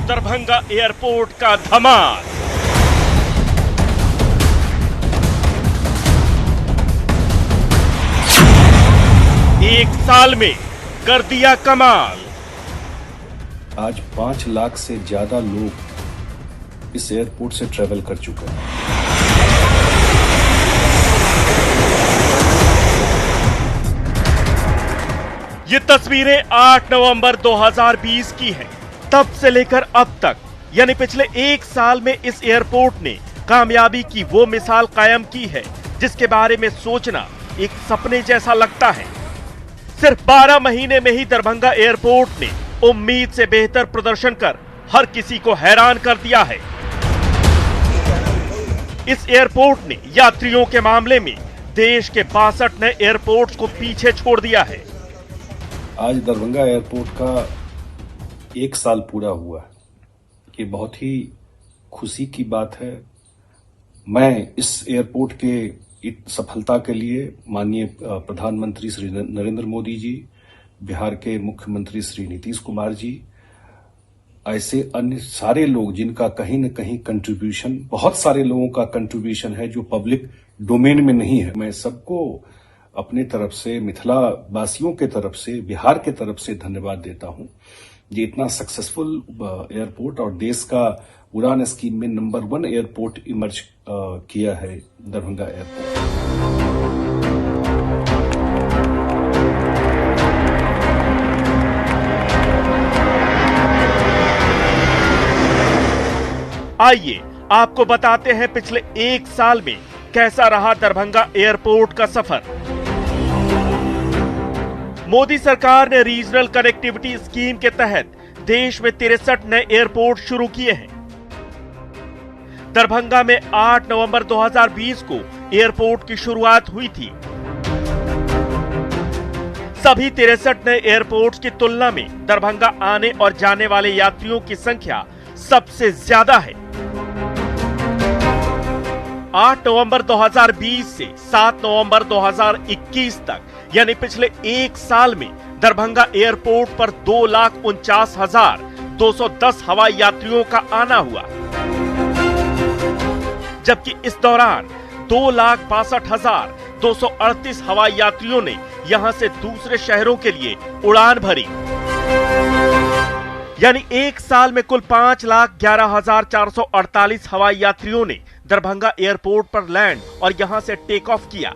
Darbhanga airport का धमाल। एक साल में कर दिया कमाल। आज 5 लाख से ज्यादा लोग इस एयरपोर्ट से ट्रेवल कर चुके हैं। ये तस्वीरें 8 नवंबर 2020 की हैं। तब से लेकर अब तक यानी पिछले एक साल में इस एयरपोर्ट ने कामयाबी की वो मिसाल कायम की है जिसके बारे में सोचना एक सपने जैसा लगता है। सिर्फ 12 महीने में ही दरभंगा एयरपोर्ट ने उम्मीद से बेहतर प्रदर्शन कर हर किसी को हैरान कर दिया है। इस एयरपोर्ट ने यात्रियों के मामले में देश के 62 नए एयरपोर्ट्स को पीछे छोड़ दिया है। आज दरभंगा एयरपोर्ट का 1 साल पूरा हुआ है। ये बहुत ही खुशी की बात है। मैं इस एयरपोर्ट के सफलता के लिए माननीय प्रधानमंत्री श्री नरेंद्र मोदी जी, बिहार के मुख्यमंत्री श्री नीतीश कुमार जी, ऐसे अन्य सारे लोग जिनका कहीं न कहीं कंट्रीब्यूशन, बहुत सारे लोगों का कंट्रीब्यूशन है जो पब्लिक डोमेन में नहीं है, मैं सबको अपने तरफ से, मिथिला वासियों के तरफ से, बिहार के तरफ से धन्यवाद देता हूं। ये इतना सक्सेसफुल एयरपोर्ट और देश का उड़ान स्कीम में नंबर 1 एयरपोर्ट इमर्ज किया है दरभंगा एयरपोर्ट। आइए आपको बताते हैं पिछले एक साल में कैसा रहा दरभंगा एयरपोर्ट का सफर। मोदी सरकार ने रीजनल कनेक्टिविटी स्कीम के तहत देश में 63 नए एयरपोर्ट शुरू किए हैं। दरभंगा में 8 नवंबर 2020 को एयरपोर्ट की शुरुआत हुई थी। सभी 63 नए एयरपोर्ट्स की तुलना में दरभंगा आने और जाने वाले यात्रियों की संख्या सबसे ज्यादा है। 8 नवंबर 2020 से 7 नवंबर 2021 तक यानी पिछले एक साल में दरभंगा एयरपोर्ट पर 2,49,210 हवाई यात्रियों का आना हुआ, जबकि इस दौरान 2,62,238 हवाई यात्रियों ने यहां से दूसरे शहरों के लिए उड़ान भरी। यानी एक साल में कुल 5,11,448 हवाई यात्रियों ने दरभंगा एयरपोर्ट पर लैंड और यहां से टेक ऑफ किया।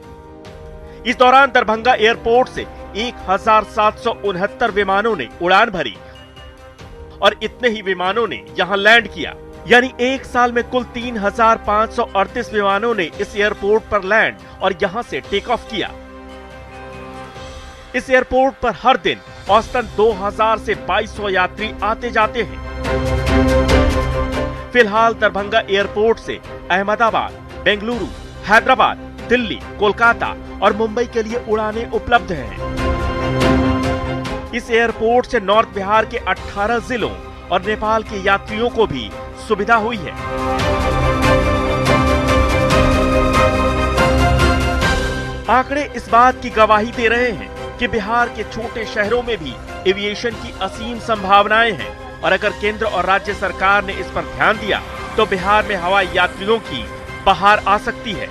इस दौरान दरभंगा एयरपोर्ट से 1,769 विमानों ने उड़ान भरी और इतने ही विमानों ने यहां लैंड किया। यानी एक साल में कुल 3,538 विमानों ने इस एयरपोर्ट पर लैंड और यहां से टेक ऑफ किया। इस एयरपोर्ट पर हर दिन औसतन 2,000 से 2,200 यात्री आते जाते हैं। फिलहाल दरभंगा एयरपोर्ट से अहमदाबाद, बेंगलुरु, हैदराबाद, दिल्ली, कोलकाता और मुंबई के लिए उड़ानें उपलब्ध हैं। इस एयरपोर्ट से नॉर्थ बिहार के 18 जिलों और नेपाल के यात्रियों को भी सुविधा हुई है। आंकड़े इस बात की गवाही दे रहे हैं कि बिहार के छोटे शहरों में भी एविएशन की असीम संभावनाएं हैं और अगर केंद्र और राज्य सरकार ने इस पर ध्यान दिया तो बिहार में हवाई यात्रियों की बहार आ सकती है।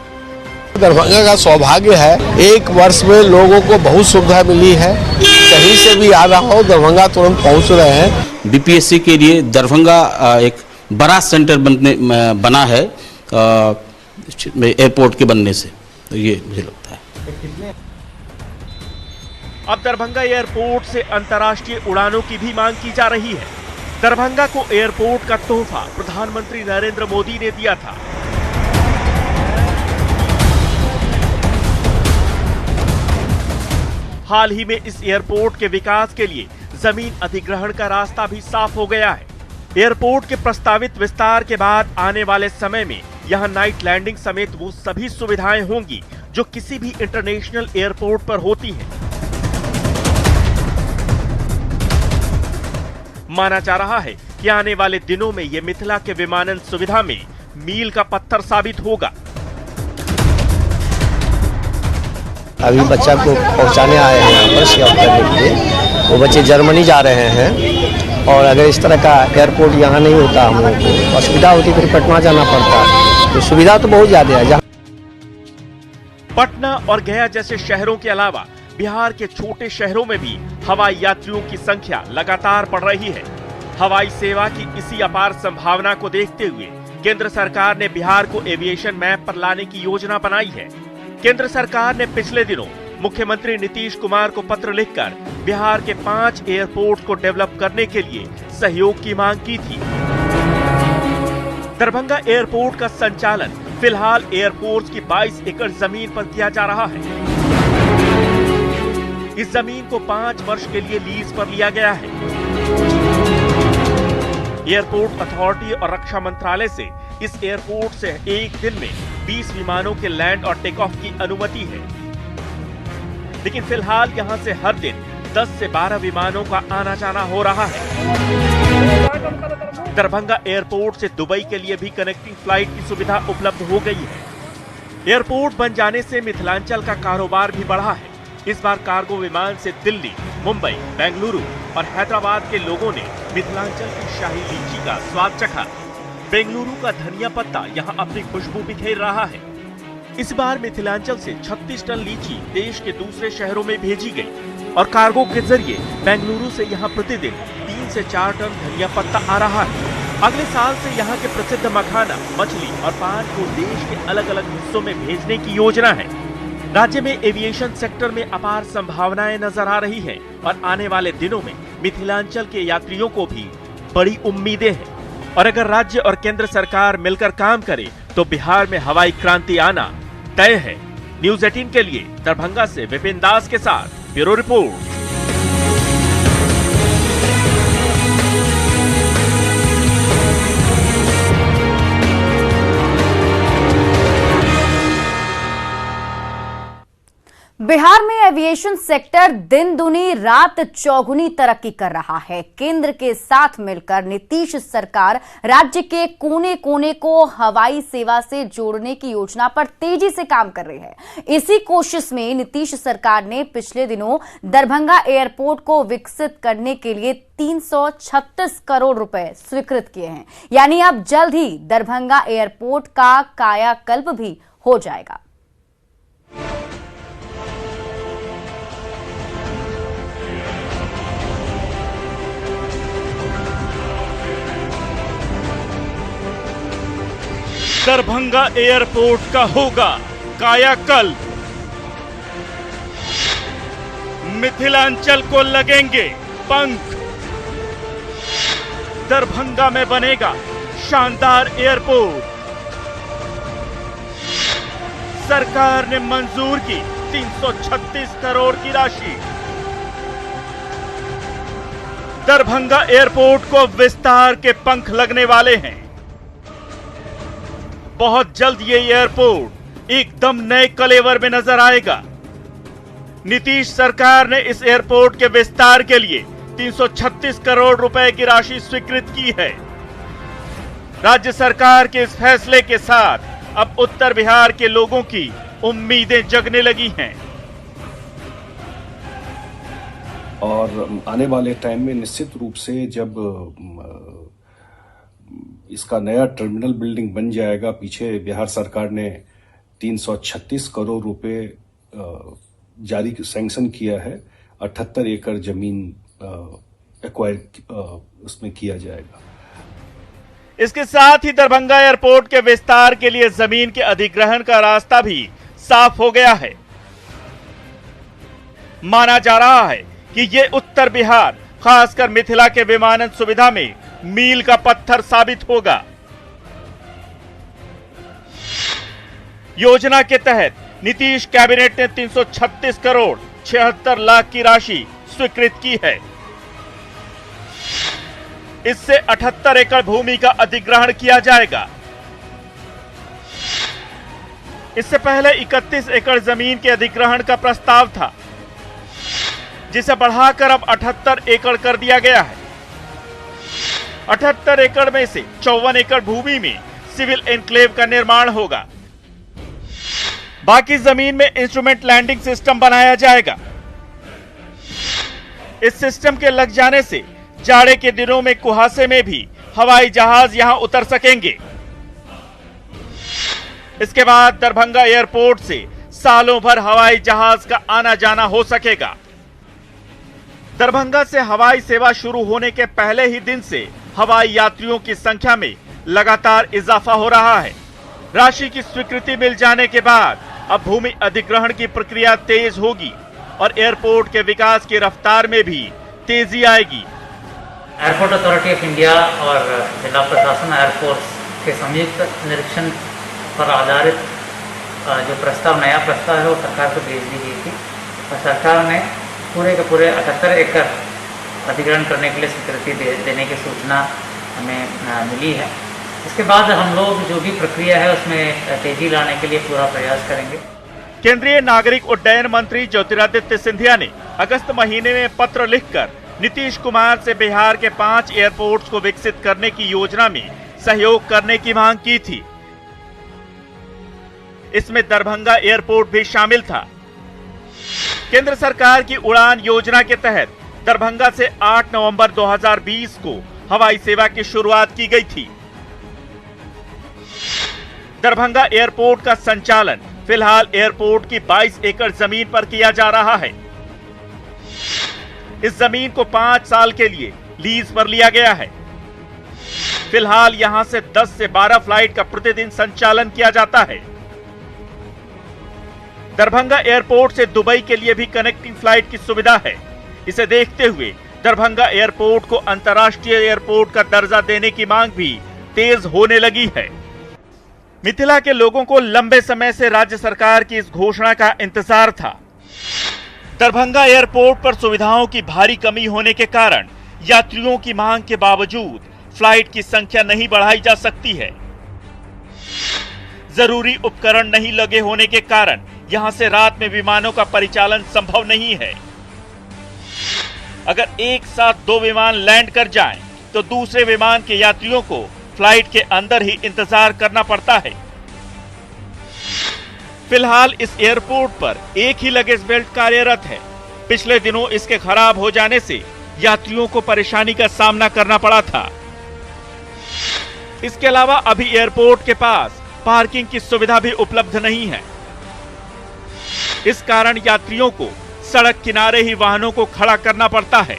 दरभंगा का सौभाग्य है, एक वर्ष में लोगों को बहुत सुविधा मिली है। कहीं से भी आ रहा हो दरभंगा तुरंत पहुंच रहे हैं। बीपीएससी के लिए दरभंगा एक बड़ा सेंटर बना है एयरपोर्ट के बनने से, तो ये मुझे लगता है। अब दरभंगा एयरपोर्ट से अंतर्राष्ट्रीय उड़ानों की भी मांग की जा रही है। दरभंगा को एयरपोर्ट का तोहफा प्रधानमंत्री नरेंद्र मोदी ने दिया था। हाल ही में इस एयरपोर्ट के विकास के लिए जमीन अधिग्रहण का रास्ता भी साफ हो गया है। एयरपोर्ट के प्रस्तावित विस्तार के बाद आने वाले समय में यहां नाइट लैंडिंग समेत वो सभी सुविधाएं होंगी जो किसी भी इंटरनेशनल एयरपोर्ट पर होती हैं। माना जा रहा है कि आने वाले दिनों में ये मिथिला के विमानन सुविधा में मील का पत्थर साबित होगा। अभी बच्चा को पहुंचाने आए हैं यहाँ पर सेवा करने के लिए। वो बच्चे जर्मनी जा रहे हैं और अगर इस तरह का एयरपोर्ट यहाँ नहीं होता हम लोगों को असुविधा होती, फिर पटना जाना पड़ता। तो सुविधा तो बहुत ज़्यादा है। पटना और गया जैसे शहरों के अलावा बिहार के छोटे शहरों में भी हवाई यात्रियों की संख्या लगातार बढ़ रही है। हवाई सेवा की इसी अपार संभावना को देखते हुए केंद्र सरकार ने बिहार को एविएशन मैप पर लाने की योजना बनाई है। केंद्र सरकार ने पिछले दिनों मुख्यमंत्री नीतीश कुमार को पत्र लिखकर बिहार के 5 एयरपोर्ट को डेवलप करने के लिए सहयोग की मांग की थी। दरभंगा एयरपोर्ट का संचालन फिलहाल एयरपोर्ट की 22 एकड़ जमीन पर किया जा रहा है। इस जमीन को 5 वर्ष के लिए लीज पर लिया गया है। एयरपोर्ट अथॉरिटी और रक्षा मंत्रालय से इस एयरपोर्ट से एक दिन में 20 विमानों के लैंड और टेक ऑफ की अनुमति है, लेकिन फिलहाल यहां से हर दिन 10 से 12 विमानों का आना जाना हो रहा है। दरभंगा एयरपोर्ट से दुबई के लिए भी कनेक्टिंग फ्लाइट की सुविधा उपलब्ध हो गई है। एयरपोर्ट बन जाने से मिथिलांचल का कारोबार भी बढ़ा है। इस बार कार्गो विमान से दिल्ली, मुंबई, बेंगलुरु और हैदराबाद के लोगों ने मिथिलांचल की शाही लीची का स्वाद चखा। बेंगलुरु का धनिया पत्ता यहां अपनी खुशबू बिखेर रहा है। इस बार मिथिलांचल से 36 टन लीची देश के दूसरे शहरों में भेजी गई और कार्गो के जरिए बेंगलुरु से यहां प्रतिदिन 3 से 4 टन धनिया पत्ता आ रहा है। अगले साल से यहां के प्रसिद्ध मखाना, मछली और पान को देश के अलग अलग हिस्सों में भेजने की योजना है। राज्य में एविएशन सेक्टर में अपार संभावनाएं नजर आ रही हैं और आने वाले दिनों में मिथिलांचल के यात्रियों को भी बड़ी उम्मीदें हैं। और अगर राज्य और केंद्र सरकार मिलकर काम करे तो बिहार में हवाई क्रांति आना तय है। न्यूज़ 18 के लिए दरभंगा से विपिन दास के साथ ब्यूरो रिपोर्ट। बिहार में एविएशन सेक्टर दिन दुनी रात चौगुनी तरक्की कर रहा है। केंद्र के साथ मिलकर नीतीश सरकार राज्य के कोने कोने को हवाई सेवा से जोड़ने की योजना पर तेजी से काम कर रही है। इसी कोशिश में नीतीश सरकार ने पिछले दिनों दरभंगा एयरपोर्ट को विकसित करने के लिए 336 करोड़ रुपए स्वीकृत किए हैं। यानी अब जल्द ही दरभंगा एयरपोर्ट का कायाकल्प भी हो जाएगा। दरभंगा एयरपोर्ट का होगा कायाकल्प। मिथिलांचल को लगेंगे पंख। दरभंगा में बनेगा शानदार एयरपोर्ट। सरकार ने मंजूर की 336 करोड़ की राशि। दरभंगा एयरपोर्ट को विस्तार के पंख लगने वाले हैं। बहुत जल्द ये एयरपोर्ट एकदम नए कलेवर में नजर आएगा। नीतीश सरकार ने इस एयरपोर्ट के विस्तार के लिए 336 करोड़ रुपए की राशि स्वीकृत की है। राज्य सरकार के इस फैसले के साथ अब उत्तर बिहार के लोगों की उम्मीदें जगने लगी हैं। और आने वाले टाइम में निश्चित रूप से जब इसका नया टर्मिनल बिल्डिंग बन जाएगा, पीछे बिहार सरकार ने 336 करोड़ रुपए जारी सैंक्शन किया है। 78 एकड़ जमीन एक्वायर उसमें किया जाएगा। इसके साथ ही दरभंगा एयरपोर्ट के विस्तार के लिए जमीन के अधिग्रहण का रास्ता भी साफ हो गया है। माना जा रहा है कि ये उत्तर बिहार, खासकर मिथिला के विमानन सुविधा में मील का पत्थर साबित होगा। योजना के तहत नीतीश कैबिनेट ने 336 करोड़ 76 लाख की राशि स्वीकृत की है। इससे 78 एकड़ भूमि का अधिग्रहण किया जाएगा। इससे पहले 31 एकड़ जमीन के अधिग्रहण का प्रस्ताव था, जिसे बढ़ाकर अब 78 एकड़ कर दिया गया है। 78 एकड़ में से 54 एकड़ भूमि में सिविल एनक्लेव का निर्माण होगा। बाकी जमीन में इंस्ट्रूमेंट लैंडिंग सिस्टम बनाया जाएगा। इस सिस्टम के लग जाने से जाड़े के दिनों में कुहासे में भी हवाई जहाज यहां उतर सकेंगे। इसके बाद दरभंगा एयरपोर्ट से सालों भर हवाई जहाज का आना जाना हो सकेगा। दरभंगा से हवाई सेवा शुरू होने के पहले ही दिन से हवाई यात्रियों की संख्या में लगातार इजाफा हो रहा है। राशि की स्वीकृति मिल जाने के बाद अब भूमि अधिग्रहण की प्रक्रिया तेज होगी और एयरपोर्ट के विकास की रफ्तार में भी तेजी आएगी। एयरपोर्ट अथॉरिटी ऑफ इंडिया और जिला प्रशासन एयरपोर्ट के संयुक्त निरीक्षण पर आधारित जो नया प्रस्ताव है वो सरकार को भेज दी गई थी और सरकार ने पूरे के पूरे 78 एकड़ अधिग्रहण करने के लिए स्वीकृति देने की सूचना हमें मिली है। इसके बाद हम लोग जो भी प्रक्रिया है उसमें तेजी लाने के लिए पूरा प्रयास करेंगे। केंद्रीय नागरिक उड्डयन मंत्री ज्योतिरादित्य सिंधिया ने अगस्त महीने में पत्र लिखकर नीतीश कुमार से बिहार के 5 एयरपोर्ट्स को विकसित करने की योजना में सहयोग करने की मांग की थी। इसमें दरभंगा एयरपोर्ट भी शामिल था। केंद्र सरकार की उड़ान योजना के तहत दरभंगा से 8 नवंबर 2020 को हवाई सेवा की शुरुआत की गई थी। दरभंगा एयरपोर्ट का संचालन फिलहाल एयरपोर्ट की 22 एकड़ जमीन पर किया जा रहा है। इस जमीन को 5 साल के लिए लीज पर लिया गया है। फिलहाल यहां से 10 से 12 फ्लाइट का प्रतिदिन संचालन किया जाता है। दरभंगा एयरपोर्ट से दुबई के लिए भी कनेक्टिंग फ्लाइट की सुविधा है। इसे देखते हुए दरभंगा एयरपोर्ट को अंतर्राष्ट्रीय एयरपोर्ट का दर्जा देने की मांग भी तेज होने लगी है। मिथिला के लोगों को लंबे समय से राज्य सरकार की इस घोषणा का इंतजार था। दरभंगा एयरपोर्ट पर सुविधाओं की भारी कमी होने के कारण यात्रियों की मांग के बावजूद फ्लाइट की संख्या नहीं बढ़ाई जा सकती है। जरूरी उपकरण नहीं लगे होने के कारण यहां से रात में विमानों का परिचालन संभव नहीं है। अगर एक साथ 2 विमान लैंड कर जाएं, तो दूसरे विमान के यात्रियों को फ्लाइट के अंदर ही इंतजार करना पड़ता है। फिलहाल इस एयरपोर्ट पर एक ही लगेज बेल्ट कार्यरत है। पिछले दिनों इसके खराब हो जाने से यात्रियों को परेशानी का सामना करना पड़ा था। इसके अलावा अभी एयरपोर्ट के पास पार्किंग की सुविधा भी उपलब्ध नहीं है। इस कारण यात्रियों को सड़क किनारे ही वाहनों को खड़ा करना पड़ता है।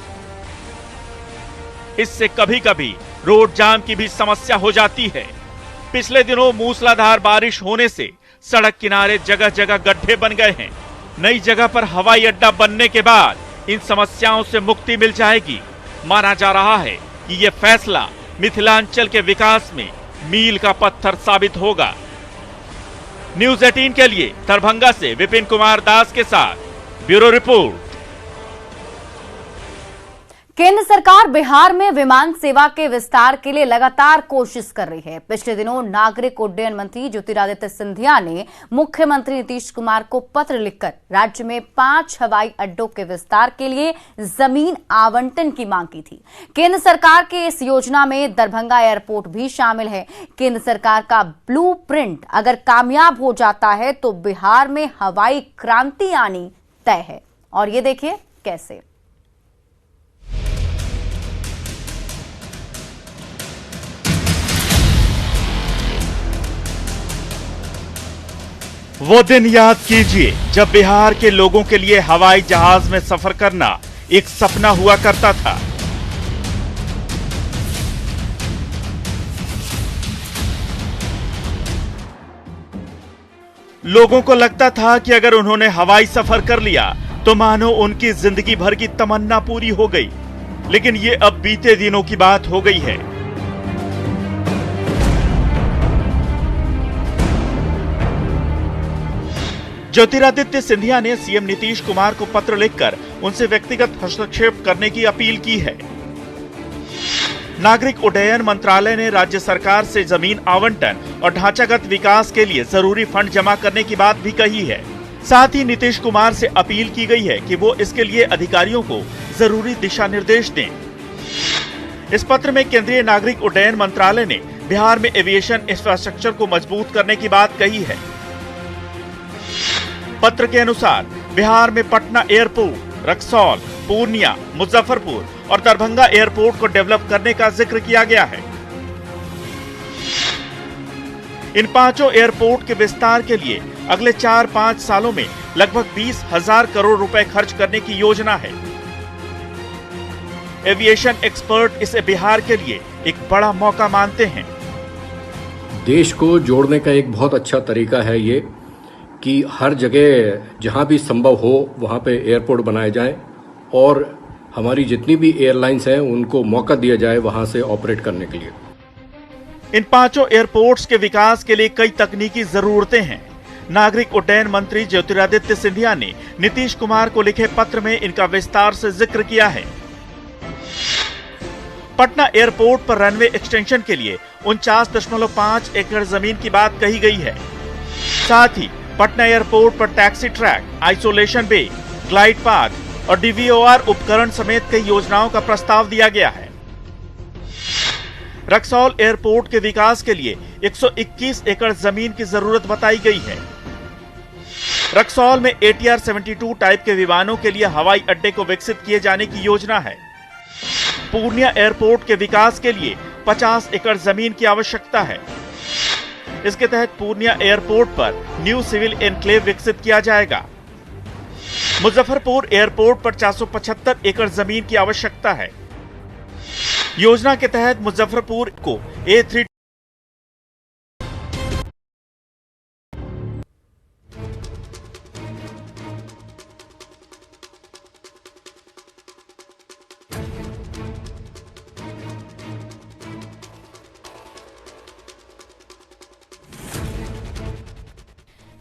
इससे कभी कभी रोड जाम की भी समस्या हो जाती है। पिछले दिनों मूसलाधार बारिश होने से सड़क किनारे जगह जगह गड्ढे बन गए हैं। नई जगह पर हवाई अड्डा बनने के बाद इन समस्याओं से मुक्ति मिल जाएगी। माना जा रहा है कि यह फैसला मिथिलांचल के विकास में मील का पत्थर साबित होगा। न्यूज़ 18 के लिए दरभंगा से विपिन कुमार दास के साथ ब्यूरो रिपोर्ट। केंद्र सरकार बिहार में विमान सेवा के विस्तार के लिए लगातार कोशिश कर रही है। पिछले दिनों नागरिक उड्डयन मंत्री ज्योतिरादित्य सिंधिया ने मुख्यमंत्री नीतीश कुमार को पत्र लिखकर राज्य में 5 हवाई अड्डों के विस्तार के लिए जमीन आवंटन की मांग की थी। केंद्र सरकार के इस योजना में दरभंगा एयरपोर्ट भी शामिल है। केंद्र सरकार का ब्लूप्रिंट अगर कामयाब हो जाता है तो बिहार में हवाई क्रांति आनी तय है। और ये देखिए कैसे। वो दिन याद कीजिए जब बिहार के लोगों के लिए हवाई जहाज में सफर करना एक सपना हुआ करता था। लोगों को लगता था कि अगर उन्होंने हवाई सफर कर लिया तो मानो उनकी जिंदगी भर की तमन्ना पूरी हो गई। लेकिन ये अब बीते दिनों की बात हो गई है। ज्योतिरादित्य सिंधिया ने सीएम नीतीश कुमार को पत्र लिखकर उनसे व्यक्तिगत हस्तक्षेप करने की अपील की है। नागरिक उड्डयन मंत्रालय ने राज्य सरकार से जमीन आवंटन और ढांचागत विकास के लिए जरूरी फंड जमा करने की बात भी कही है। साथ ही नीतीश कुमार से अपील की गई है कि वो इसके लिए अधिकारियों को जरूरी दिशा निर्देश दें। इस पत्र में केंद्रीय नागरिक उड्डयन मंत्रालय ने बिहार में एविएशन इंफ्रास्ट्रक्चर को मजबूत करने की बात कही है। पत्र के अनुसार बिहार में पटना एयरपोर्ट, रक्सौल, पूर्णिया, मुजफ्फरपुर और दरभंगा एयरपोर्ट को डेवलप करने का जिक्र किया गया है। इन पांचों एयरपोर्ट के विस्तार के लिए अगले 4-5 सालों में लगभग 20,000 करोड़ रुपए खर्च करने की योजना है। एविएशन एक्सपर्ट इसे बिहार के लिए एक बड़ा मौका मानते हैं। देश को जोड़ने का एक बहुत अच्छा तरीका है ये कि हर जगह जहां भी संभव हो वहां पे एयरपोर्ट बनाए जाएं और हमारी जितनी भी एयरलाइंस हैं उनको मौका दिया जाए वहां से ऑपरेट करने के लिए। इन पांचों एयरपोर्ट्स के विकास के लिए कई तकनीकी जरूरतें हैं। नागरिक उड्डयन मंत्री ज्योतिरादित्य सिंधिया ने नीतीश कुमार को लिखे पत्र में इनका विस्तार से जिक्र किया है। पटना एयरपोर्ट पर रनवे एक्सटेंशन के लिए 49.5 एकड़ जमीन की बात कही गई है। साथ ही पटना एयरपोर्ट पर टैक्सी ट्रैक, आइसोलेशन बे, ग्लाइड पाथ और डीवीओआर उपकरण समेत कई योजनाओं का प्रस्ताव दिया गया है। रक्सौल एयरपोर्ट के विकास के लिए 121 एकड़ जमीन की जरूरत बताई गई है। रक्सौल में ATR 72 टाइप के विमानों के लिए हवाई अड्डे को विकसित किए जाने की योजना है। पूर्णिया एयरपोर्ट के विकास के लिए 50 एकड़ जमीन की आवश्यकता है। इसके तहत पूर्णिया एयरपोर्ट पर न्यू सिविल एनक्लेव विकसित किया जाएगा। मुजफ्फरपुर एयरपोर्ट पर 475 एकड़ जमीन की आवश्यकता है। योजना के तहत मुजफ्फरपुर को A3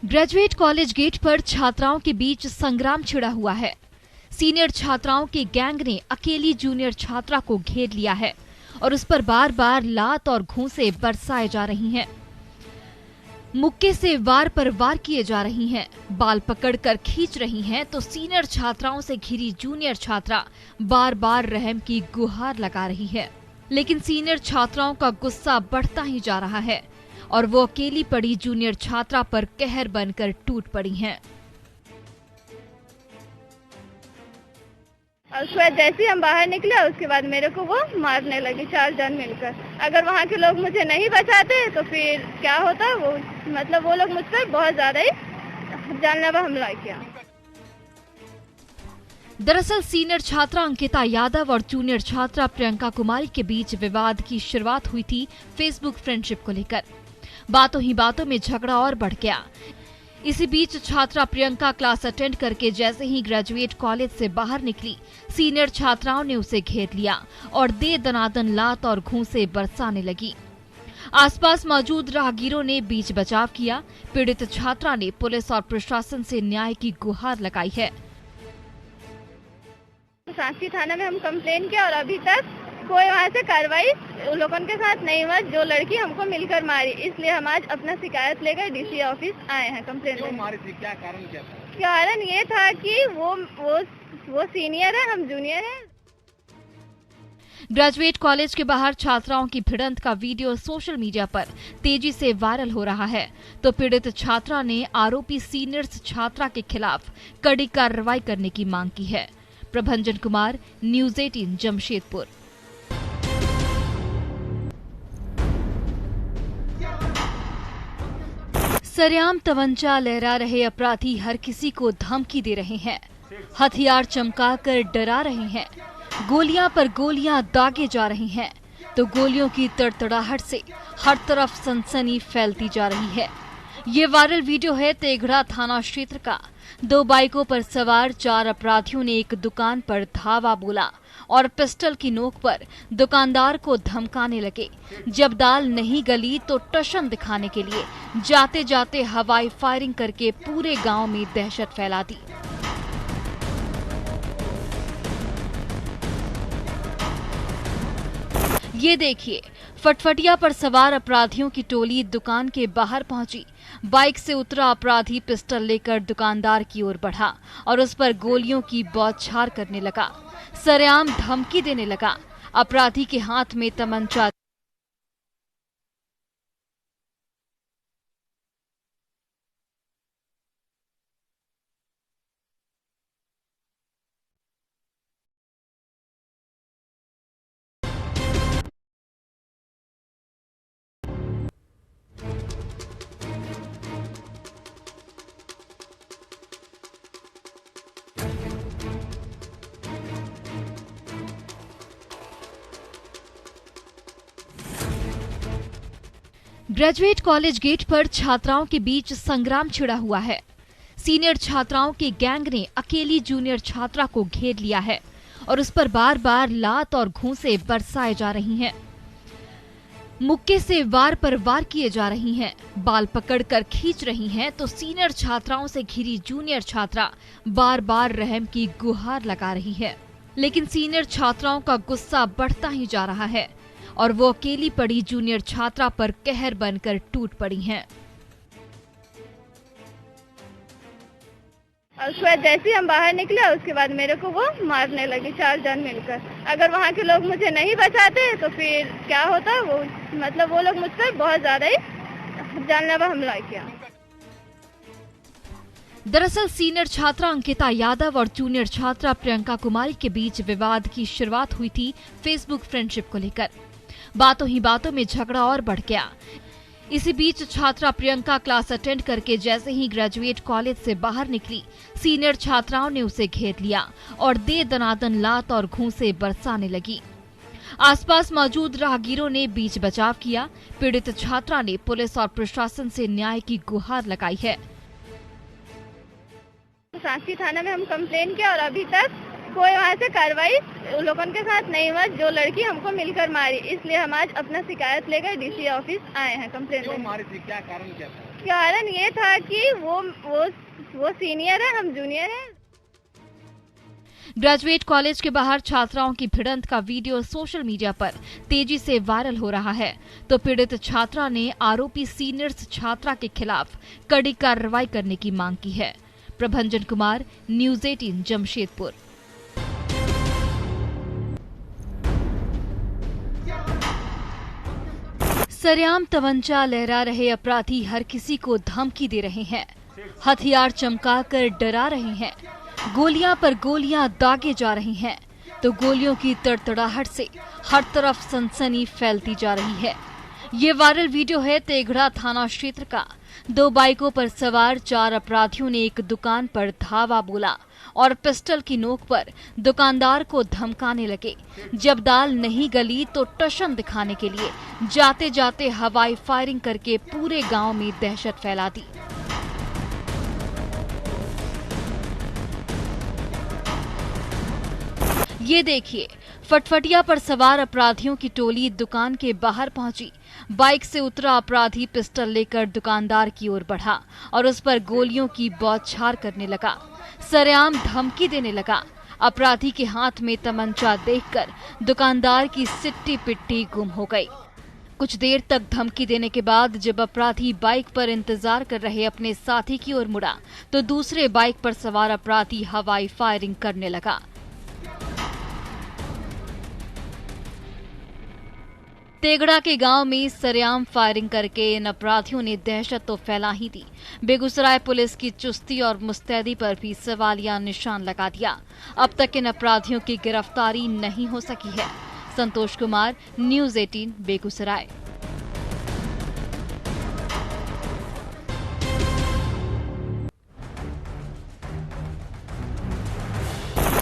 ग्रेजुएट कॉलेज गेट पर छात्राओं के बीच संग्राम छिड़ा हुआ है। सीनियर छात्राओं के गैंग ने अकेली जूनियर छात्रा को घेर लिया है और उस पर बार बार लात और घूंसे बरसाए जा रही हैं। मुक्के से वार पर वार किए जा रही हैं, बाल पकड़कर खींच रही हैं, तो सीनियर छात्राओं से घिरी जूनियर छात्रा बार बार रहम की गुहार लगा रही है। लेकिन सीनियर छात्राओं का गुस्सा बढ़ता ही जा रहा है और वो अकेली पड़ी जूनियर छात्रा पर कहर बनकर टूट पड़ी हैं। उसके बाद जैसे ही हम बाहर निकले उसके बाद मेरे को वो मारने लगी, 4 जन मिलकर। अगर वहाँ के लोग मुझे नहीं बचाते तो फिर क्या होता, वो लोग मुझ पर बहुत ज्यादा ही जानलेवा हमला किया। दरअसल सीनियर छात्रा अंकिता यादव और जूनियर छात्रा प्रियंका कुमारी के बीच विवाद की शुरुआत हुई थी फेसबुक फ्रेंडशिप को लेकर। बातों ही बातों में झगड़ा और बढ़ गया। इसी बीच छात्रा प्रियंका क्लास अटेंड करके जैसे ही ग्रेजुएट कॉलेज से बाहर निकली, सीनियर छात्राओं ने उसे घेर लिया और दे दनादन लात और घूंसे बरसाने लगी। आसपास मौजूद राहगीरों ने बीच बचाव किया। पीड़ित छात्रा ने पुलिस और प्रशासन से न्याय की गुहार लगाई है। सांची थाना में हम कंप्लेन किया और अभी तक कोई वहाँ से कार्रवाई उन लोगों के साथ नहीं हुआ जो लड़की हमको मिलकर मारी। इसलिए हम आज अपना शिकायत लेकर डीसी ऑफिस आए हैं कंप्लेन लेने। मारी थी, क्या कारण क्या था? कारण ये था कि वो सीनियर है, हम जूनियर हैं। ग्रेजुएट कॉलेज के बाहर छात्राओं की भिड़ंत का वीडियो सोशल मीडिया पर तेजी से वायरल हो रहा है, तो पीड़ित छात्रा ने आरोपी सीनियर्स छात्रा के खिलाफ कड़ी कार्रवाई करने की मांग की है। प्रभंजन कुमार, न्यूज़ 18 जमशेदपुर। सरेआम तवंचा लहरा रहे अपराधी हर किसी को धमकी दे रहे हैं, हथियार चमकाकर डरा रहे हैं, गोलियां पर गोलियां दागे जा रही हैं, तो गोलियों की तड़तड़ाहट से हर तरफ सनसनी फैलती जा रही है। ये वायरल वीडियो है तेघड़ा थाना क्षेत्र का। 2 बाइकों पर सवार 4 अपराधियों ने एक दुकान पर धावा बोला और पिस्टल की नोक पर दुकानदार को धमकाने लगे। जब दाल नहीं गली तो टशन दिखाने के लिए जाते जाते हवाई फायरिंग करके पूरे गांव में दहशत फैला दी। ये देखिए, फटफटिया पर सवार अपराधियों की टोली दुकान के बाहर पहुंची। बाइक से उतरा अपराधी पिस्टल लेकर दुकानदार की ओर बढ़ा और उस पर गोलियों की बौछार करने लगा, सरेआम धमकी देने लगा। अपराधी के हाथ में तमंचा ग्रेजुएट कॉलेज गेट पर छात्राओं के बीच संग्राम छिड़ा हुआ है। सीनियर छात्राओं के गैंग ने अकेली जूनियर छात्रा को घेर लिया है और उस पर बार बार लात और घूंसे बरसाए जा रही हैं। मुक्के से वार पर वार किए जा रही हैं, बाल पकड़कर खींच रही हैं, तो सीनियर छात्राओं से घिरी जूनियर छात्रा बार बार रहम की गुहार लगा रही है। लेकिन सीनियर छात्राओं का गुस्सा बढ़ता ही जा रहा है और वो अकेली पड़ी जूनियर छात्रा पर कहर बनकर टूट पड़ी हैं। और उसके बाद जैसे ही हम बाहर निकले उसके बाद मेरे को वो मारने लगे 4 जन मिलकर। अगर वहाँ के लोग मुझे नहीं बचाते तो फिर क्या होता, वो लोग मुझ पर बहुत ज्यादा ही जानलेवा हमला किया। दरअसल सीनियर छात्रा अंकिता यादव और जूनियर छात्रा प्रियंका कुमारी के बीच विवाद की शुरुआत हुई थी फेसबुक फ्रेंडशिप को लेकर। बातों ही बातों में झगड़ा और बढ़ गया। इसी बीच छात्रा प्रियंका क्लास अटेंड करके जैसे ही ग्रेजुएट कॉलेज से बाहर निकली, सीनियर छात्राओं ने उसे घेर लिया और दे दनादन लात और घूंसे बरसाने लगी। आसपास मौजूद राहगीरों ने बीच बचाव किया। पीड़ित छात्रा ने पुलिस और प्रशासन से न्याय की गुहार लगाई है। सांची थाना में हम कंप्लेन किया और अभी तक कोई वहाँ से कार्रवाई उन लोगों के साथ नहीं हुआ जो लड़की हमको मिलकर मारी। इसलिए हम आज अपना शिकायत लेकर डीसी ऑफिस आए हैं कंप्लेन। क्यों मारी थी, क्या कारण क्या था? कारण ये था कि वो सीनियर है, हम जूनियर हैं। ग्रेजुएट कॉलेज के बाहर छात्राओं की भिड़ंत का वीडियो सोशल मीडिया पर तेजी से वायरल हो रहा है, तो पीड़ित छात्रा ने आरोपी सीनियर्स छात्रा के खिलाफ कड़ी कार्रवाई करने की मांग की है। प्रभंजन कुमार, न्यूज़ 18 जमशेदपुर। सरेआम तमंचा लहरा रहे अपराधी हर किसी को धमकी दे रहे हैं, हथियार चमकाकर डरा रहे हैं, गोलियां पर गोलियां दागे जा रही हैं, तो गोलियों की तड़तड़ाहट से हर तरफ सनसनी फैलती जा रही है। ये वायरल वीडियो है तेघड़ा थाना क्षेत्र का। 2 बाइकों पर सवार 4 अपराधियों ने एक दुकान पर धावा बोला और पिस्टल की नोक पर दुकानदार को धमकाने लगे। जब दाल नहीं गली तो टशन दिखाने के लिए जाते जाते हवाई फायरिंग करके पूरे गांव में दहशत फैला दी। ये देखिए, फटफटिया पर सवार अपराधियों की टोली दुकान के बाहर पहुंची। बाइक से उतरा अपराधी पिस्टल लेकर दुकानदार की ओर बढ़ा और उस पर गोलियों की बौछार करने लगा, सरेआम धमकी देने लगा। अपराधी के हाथ में तमंचा देखकर दुकानदार की सिट्टी पिट्टी गुम हो गई। कुछ देर तक धमकी देने के बाद जब अपराधी बाइक पर इंतजार कर रहे अपने साथी की ओर मुड़ा तो दूसरे बाइक पर सवार अपराधी हवाई फायरिंग करने लगा। तेगड़ा के गांव में सरेआम फायरिंग करके इन अपराधियों ने दहशत तो फैला ही दी, बेगूसराय पुलिस की चुस्ती और मुस्तैदी पर भी सवालिया निशान लगा दिया। अब तक इन अपराधियों की गिरफ्तारी नहीं हो सकी है। संतोष कुमार, न्यूज़ 18 बेगूसराय।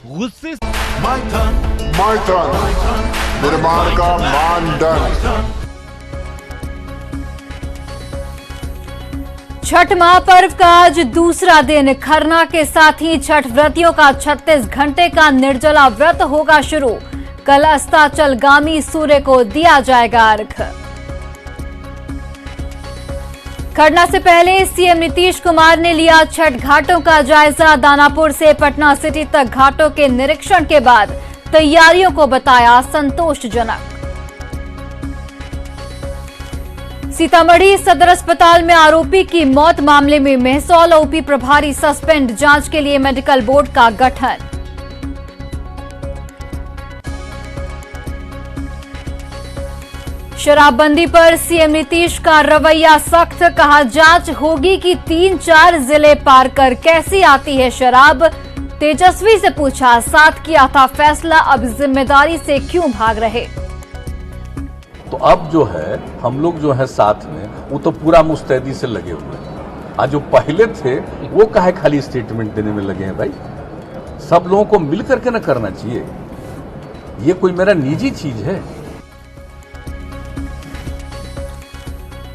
गुस्से निर्माण का मानदंड। छठ महापर्व का आज दूसरा दिन। खरना के साथ ही छठ व्रतियों का 36 घंटे का निर्जला व्रत होगा शुरू। कल अस्ताचलगामी सूर्य को दिया जाएगा अर्घ्य। खरना से पहले सीएम नीतीश कुमार ने लिया छठ घाटों का जायजा। दानापुर से पटना सिटी तक घाटों के निरीक्षण के बाद तैयारियों को बताया संतोषजनक। सीतामढ़ी सदर अस्पताल में आरोपी की मौत मामले में मेहसौल ओपी प्रभारी सस्पेंड। जांच के लिए मेडिकल बोर्ड का गठन। शराबबंदी पर सीएम नीतीश का रवैया सख्त। कहा जांच होगी कि 3-4 जिले पार कर कैसी आती है शराब। तेजस्वी से पूछा, साथ किया था फैसला, अब जिम्मेदारी से क्यों भाग रहे। तो अब जो है हम लोग जो है साथ में वो तो पूरा मुस्तैदी से लगे हुए हैं। आज जो पहले थे वो काहे खाली स्टेटमेंट देने में लगे हैं भाई। सब लोगों को मिल करके ना करना चाहिए। ये कोई मेरा निजी चीज है।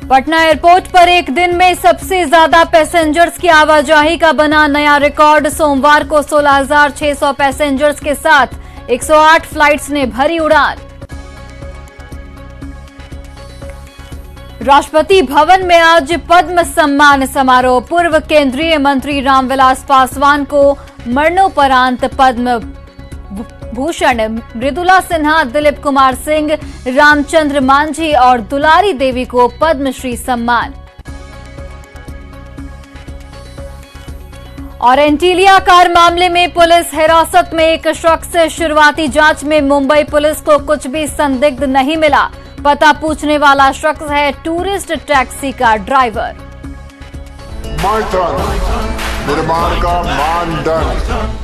पटना एयरपोर्ट पर एक दिन में सबसे ज्यादा पैसेंजर्स की आवाजाही का बना नया रिकॉर्ड। सोमवार को 16,600 पैसेंजर्स के साथ 108 फ्लाइट्स ने भरी उड़ान। राष्ट्रपति भवन में आज पद्म सम्मान समारोह। पूर्व केंद्रीय मंत्री रामविलास पासवान को मरणोपरांत पद्म भूषण, मृदुला सिन्हा, दिलीप कुमार सिंह, रामचंद्र मांझी और दुलारी देवी को पद्मश्री सम्मान। और एंटीलिया कार मामले में पुलिस हिरासत में एक शख्स। शुरुआती जांच में मुंबई पुलिस को कुछ भी संदिग्ध नहीं मिला। पता पूछने वाला शख्स है टूरिस्ट टैक्सी का ड्राइवर। निर्माण का मानदंड।